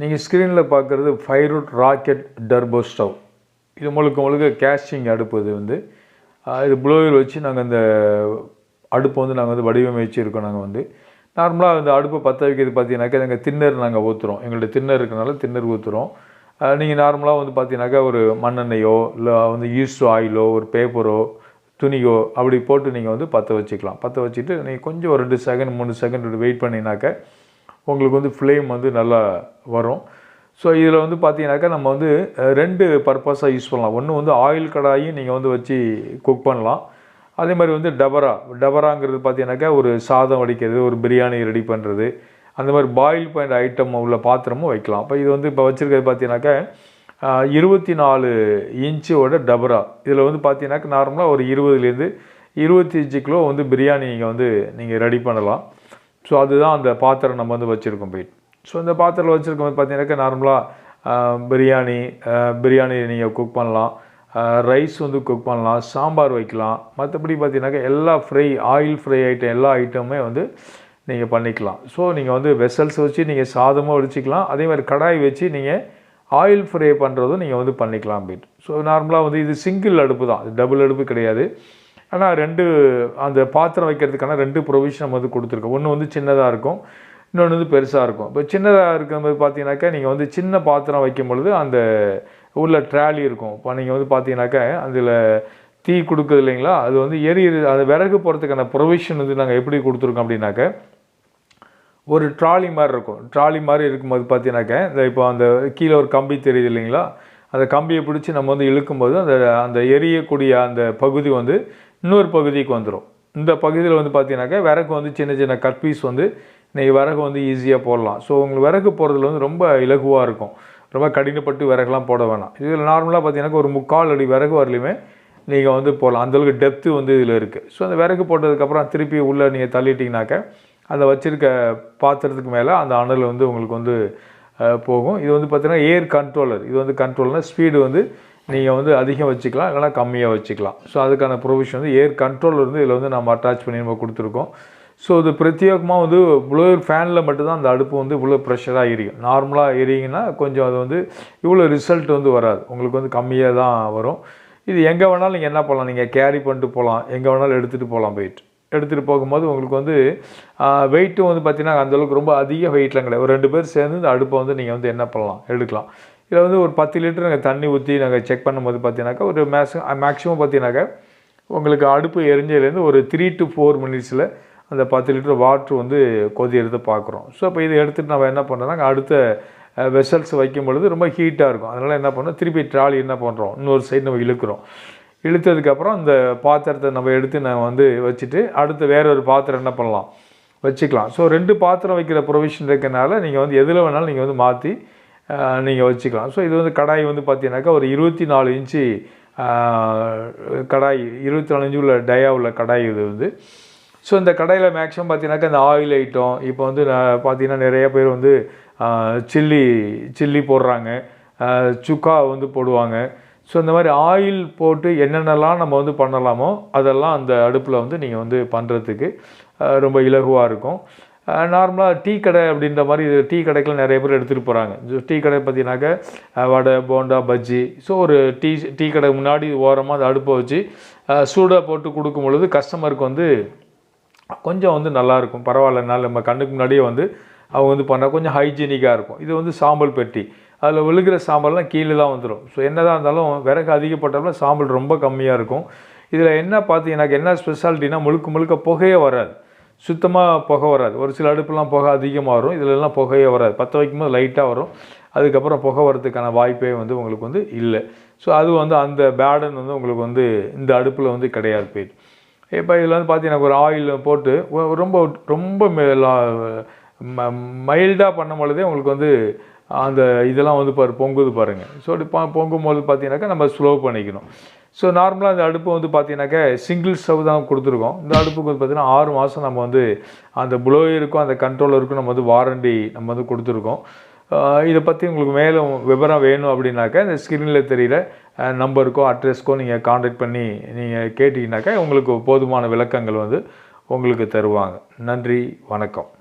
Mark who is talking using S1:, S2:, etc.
S1: நீங்கள் ஸ்க்ரீனில் பார்க்குறது ஃபைரூட் ராக்கெட் டர்போ ஸ்டவ். இது முழுக்க கேஸ்டிங் அடுப்பு. இது வந்து இது ப்ளோயர் வச்சு நாங்கள் அந்த அடுப்பை வந்து நாங்கள் வந்து வடிவமைச்சிருக்கோம். நாங்கள் வந்து நார்மலாக அந்த அடுப்பை பற்ற வைக்கிறது பார்த்தீங்கன்னாக்கா எங்கள் திண்ணர் நாங்கள் ஊற்றுறோம். எங்கள்கிட்ட திண்ணர் இருக்கிறனால திண்ணர் ஊற்றுறோம். நீங்கள் நார்மலாக வந்து பார்த்தீங்கன்னாக்கா ஒரு மண்ணெண்ணெயோ இல்லை வந்து ஈஸ்ட் ஆயிலோ ஒரு பேப்பரோ துணியோ அப்படி போட்டு நீங்கள் வந்து பற்ற வச்சுக்கலாம். பற்ற வச்சுட்டு நீங்கள் கொஞ்சம் ஒரு 2 செகண்ட் 3 செகண்ட் வெயிட் பண்ணினாக்கா உங்களுக்கு வந்து ஃப்ளேம் வந்து நல்லா வரும். ஸோ இதில் வந்து பார்த்தீங்கன்னாக்கா நம்ம வந்து 2 பர்பஸாக யூஸ் பண்ணலாம். ஒன்று வந்து ஆயில் கடாயும் நீங்கள் வந்து வச்சு குக் பண்ணலாம். அதே மாதிரி வந்து டபராங்கிறது பார்த்தீங்கன்னாக்கா ஒரு சாதம் வடிக்கிறது, ஒரு பிரியாணி ரெடி பண்ணுறது, அந்த மாதிரி பாயில் பாயிண்ட் ஐட்டம் உள்ள பாத்திரமும் வைக்கலாம். இப்போ இது வந்து இப்போ வச்சுருக்கிறது பார்த்தீங்கன்னாக்கா 24 இன்ச்சோட டபரா. இதில் வந்து பார்த்தீங்கன்னாக்கா நார்மலாக ஒரு 20லேருந்து 25 கிலோ வந்து பிரியாணி நீங்கள் ரெடி பண்ணலாம். ஸோ அதுதான் அந்த பாத்திரம் நம்ம வந்து வச்சுருக்கோம் போயிட்டு. ஸோ இந்த பாத்திரத்தில் வச்சுருக்கும் போது பார்த்தீங்கன்னாக்கா நார்மலாக பிரியாணி நீங்கள் குக் பண்ணலாம், ரைஸ் வந்து குக் பண்ணலாம், சாம்பார் வைக்கலாம். மற்றபடி பார்த்தீங்கன்னாக்கா எல்லா ஆயில் ஃப்ரை ஐட்டம் எல்லா ஐட்டமுமே வந்து நீங்கள் பண்ணிக்கலாம். ஸோ நீங்கள் வந்து வெசல்ஸ் வச்சு நீங்கள் சாதமும் வடிச்சிக்கலாம். அதே மாதிரி கடாய் வச்சு நீங்கள் ஆயில் ஃப்ரை பண்ணுறதும் நீங்கள் வந்து பண்ணிக்கலாம் அப்படின்ட்டு. ஸோ நார்மலாக வந்து இது சிங்கிள் அடுப்பு தான், டபுள் அடுப்பு கிடையாது. ஆனால் 2 அந்த பாத்திரம் வைக்கிறதுக்கான 2 ப்ரொவிஷன் நம்ம வந்து கொடுத்துருக்கோம். ஒன்று வந்து சின்னதாக இருக்கும், இன்னொன்று வந்து பெருசாக இருக்கும். இப்போ சின்னதாக இருக்கும்போது பார்த்தீங்கன்னாக்கா நீங்கள் வந்து சின்ன பாத்திரம் வைக்கும் பொழுது அந்த உள்ள ட்ராலி இருக்கும். இப்போ நீங்கள் வந்து பார்த்தீங்கன்னாக்கா அதில் தீ கொடுக்குது இல்லைங்களா, அது வந்து அது விறகு போகிறதுக்கான ப்ரொவிஷன் வந்து நாங்கள் எப்படி கொடுத்துருக்கோம் அப்படின்னாக்கா ஒரு ட்ராலி மாதிரி இருக்கும். ட்ராலி மாதிரி இருக்கும்போது பார்த்தீங்கன்னாக்கா இப்போ அந்த கீழே ஒரு கம்பி தெரியுது இல்லைங்களா, அந்த கம்பியை பிடிச்சி நம்ம வந்து இழுக்கும்போது அந்த எரியக்கூடிய அந்த பகுதி வந்து இன்னொரு பகுதிக்கு வந்துடும். இந்த பகுதியில் வந்து பார்த்தீங்கன்னாக்கா விறகு வந்து சின்ன கட் பீஸ் வந்து நீங்கள் விறகு வந்து ஈஸியாக போடலாம். ஸோ உங்களுக்கு விறகு போடுறதுல வந்து ரொம்ப இலகுவாக இருக்கும். ரொம்ப கடினப்பட்டு விறகுலாம் போட வேணாம். இதில் நார்மலாக பார்த்தீங்கன்னாக்கா ஒரு 3/4 அடி விறகு வரலையுமே நீங்கள் வந்து போடலாம். அந்தளவுக்கு டெப்த்து வந்து இதில் இருக்குது. ஸோ அந்த விறகு போட்டதுக்கப்புறம் திருப்பி உள்ளே நீங்கள் தள்ளிட்டிங்கனாக்கா அந்த வச்சுருக்க பாத்திரத்துக்கு மேலே அந்த அனல் வந்து உங்களுக்கு வந்து போகும். இது வந்து பார்த்தீங்கன்னா ஏர் கண்ட்ரோலர். இது வந்து கண்ட்ரோல்னால் ஸ்பீடு வந்து நீங்கள் வந்து அதிகம் வச்சுக்கலாம், இல்லைனா கம்மியாக வச்சுக்கலாம். ஸோ அதுக்கான ப்ரொவிஷன் வந்து ஏர் கண்ட்ரோலர் வந்து இதில் வந்து நம்ம அட்டாச் பண்ணி நம்ம கொடுத்துருக்கோம். ஸோ இது பிரத்யேகமாக வந்து ப்ளோயர் ஃபேனில் மட்டும்தான் அந்த அடுப்பு வந்து இவ்வளோ ப்ரெஷராக எரியும். நார்மலாக எரியுங்கன்னா கொஞ்சம் அது வந்து இவ்வளோ ரிசல்ட் வந்து வராது, உங்களுக்கு வந்து கம்மியாக தான் வரும். இது எங்கே வேணாலும் நீங்கள் என்ன பண்ணலாம், நீங்கள் கேரி பண்ணிட்டு போகலாம், எங்கே வேணாலும் எடுத்துகிட்டு போகலாம். எடுத்துகிட்டு போகும்போது உங்களுக்கு வந்து வெயிட்டும் வந்து பார்த்திங்கன்னா அந்தளவுக்கு ரொம்ப அதிக வெயிட்லாம் கிடையாது. ஒரு 2 பேர் சேர்ந்து இந்த அடுப்பை வந்து நீங்கள் வந்து என்ன பண்ணலாம், எடுக்கலாம். இதில் வந்து ஒரு 10 லிட்டர் நாங்கள் தண்ணி ஊற்றி நாங்கள் செக் பண்ணும்போது பார்த்தீங்கன்னாக்கா ஒரு மேக்ஸிமம் பார்த்தீங்கன்னாக்கா உங்களுக்கு அடுப்பு எரிஞ்சதுலேருந்து ஒரு 3 to 4 மினிட்ஸில் அந்த 10 லிட்டர் வாட்ரு வந்து கொதி எடுத்து பார்க்குறோம். ஸோ இப்போ இதை எடுத்துகிட்டு நம்ம என்ன பண்ணுறோம்னா அடுத்த வெசல்ஸ் வைக்கும் பொழுது ரொம்ப ஹீட்டாக இருக்கும். அதனால் என்ன பண்ணுறோம், திருப்பி ட்ராலி என்ன பண்ணுறோம், இன்னொரு சைடு நம்ம இழுத்ததுக்கப்புறம் அந்த பாத்திரத்தை நம்ம எடுத்து நான் வந்து வச்சுட்டு அடுத்து வேற ஒரு பாத்திரம் என்ன பண்ணலாம், வச்சுக்கலாம். ஸோ 2 பாத்திரம் வைக்கிற ப்ரொவிஷன் இருக்கிறனால நீங்கள் வந்து எதில் வேணாலும் நீங்கள் வந்து மாற்றி நீங்கள் வச்சுக்கலாம். ஸோ இது வந்து கடாய் வந்து பார்த்தீங்கன்னாக்கா ஒரு 24 இன்ச்சு கடாய், 24 இன்ச்சு உள்ள டயா உள்ள கடாய் இது வந்து. ஸோ இந்த மேக்ஸிமம் பார்த்தீங்கன்னாக்கா இந்த ஆயில் ஐட்டம் இப்போ வந்து பார்த்தீங்கன்னா நிறைய பேர் வந்து சில்லி போடுறாங்க, சுக்கா வந்து போடுவாங்க. ஸோ இந்த மாதிரி ஆயில் போட்டு என்னென்னலாம் நம்ம வந்து பண்ணலாமோ அதெல்லாம் அந்த அடுப்பில் வந்து நீங்கள் வந்து பண்ணுறதுக்கு ரொம்ப இலகுவாக இருக்கும். நார்மலாக டீ கடை அப்படின்ற மாதிரி டீ கடைக்கெலாம் நிறைய பேர் எடுத்துகிட்டு போகிறாங்க. டீ கடை பார்த்தீங்கன்னாக்கா வடை, போண்டா, பஜ்ஜி. ஸோ ஒரு டீ கடை முன்னாடி ஓரமாக அந்த அடுப்பை வச்சு சூடாக போட்டு கொடுக்கும் பொழுது கஸ்டமருக்கு வந்து கொஞ்சம் வந்து நல்லாயிருக்கும். பரவாயில்லனால நம்ம கண்ணுக்கு முன்னாடியே வந்து அவங்க வந்து பண்ணால் கொஞ்சம் ஹைஜீனிக்காக இருக்கும். இது வந்து சாம்பல் பெட்டி, அதில் விழுகிற சாம்பல்லாம் கீழே தான் வந்துடும். ஸோ என்னதான் இருந்தாலும் விறகு அதிகப்பட்டாலும் சாம்பல் ரொம்ப கம்மியாக இருக்கும். இதில் என்ன பார்த்தீங்கன்னாக்கா என்ன ஸ்பெஷாலிட்டினா முழுக்க புகையே வராது, சுத்தமாக புகை வராது. ஒரு சில அடுப்புலாம் புகை அதிகமாக வரும், இதிலெல்லாம் புகையே வராது. பற்ற வைக்கும்போது லைட்டாக வரும், அதுக்கப்புறம் புகை வரதுக்கான வாய்ப்பே வந்து உங்களுக்கு வந்து இல்லை. ஸோ அது வந்து அந்த பேடன் வந்து உங்களுக்கு வந்து இந்த அடுப்பில் வந்து கிடையாது போயிட்டு. இப்போ இதில் வந்து பார்த்தீங்கன்னா ஒரு ஆயில் போட்டு ரொம்ப மைல்டாக பண்ணும் பொழுதே உங்களுக்கு வந்து அந்த இதெல்லாம் வந்து பொங்குது பாருங்கள். ஸோ பொங்கும்போது பார்த்தீங்கன்னாக்கா நம்ம ஸ்லோ பண்ணிக்கணும். ஸோ நார்மலாக இந்த அடுப்பு வந்து பார்த்தீங்கன்னாக்கா சிங்கிள் ஸ்டவ் தான் கொடுத்துருக்கோம். இந்த அடுப்புக்கு வந்து பார்த்திங்கன்னா 6 மாதம் நம்ம வந்து அந்த ப்ளோயருக்கும் அந்த கண்ட்ரோலருக்கும் நம்ம வந்து வாரண்டி நம்ம வந்து கொடுத்துருக்கோம். இதை பற்றி உங்களுக்கு மேலும் விவரம் வேணும் அப்படின்னாக்கா இந்த ஸ்க்ரீனில் தெரிகிற நம்பருக்கோ அட்ரஸ்க்கோ நீங்கள் கான்டாக்ட் பண்ணி நீங்கள் கேட்டிங்கனாக்கா உங்களுக்கு போதுமான விளக்கங்கள் வந்து உங்களுக்கு தருவாங்க. நன்றி, வணக்கம்.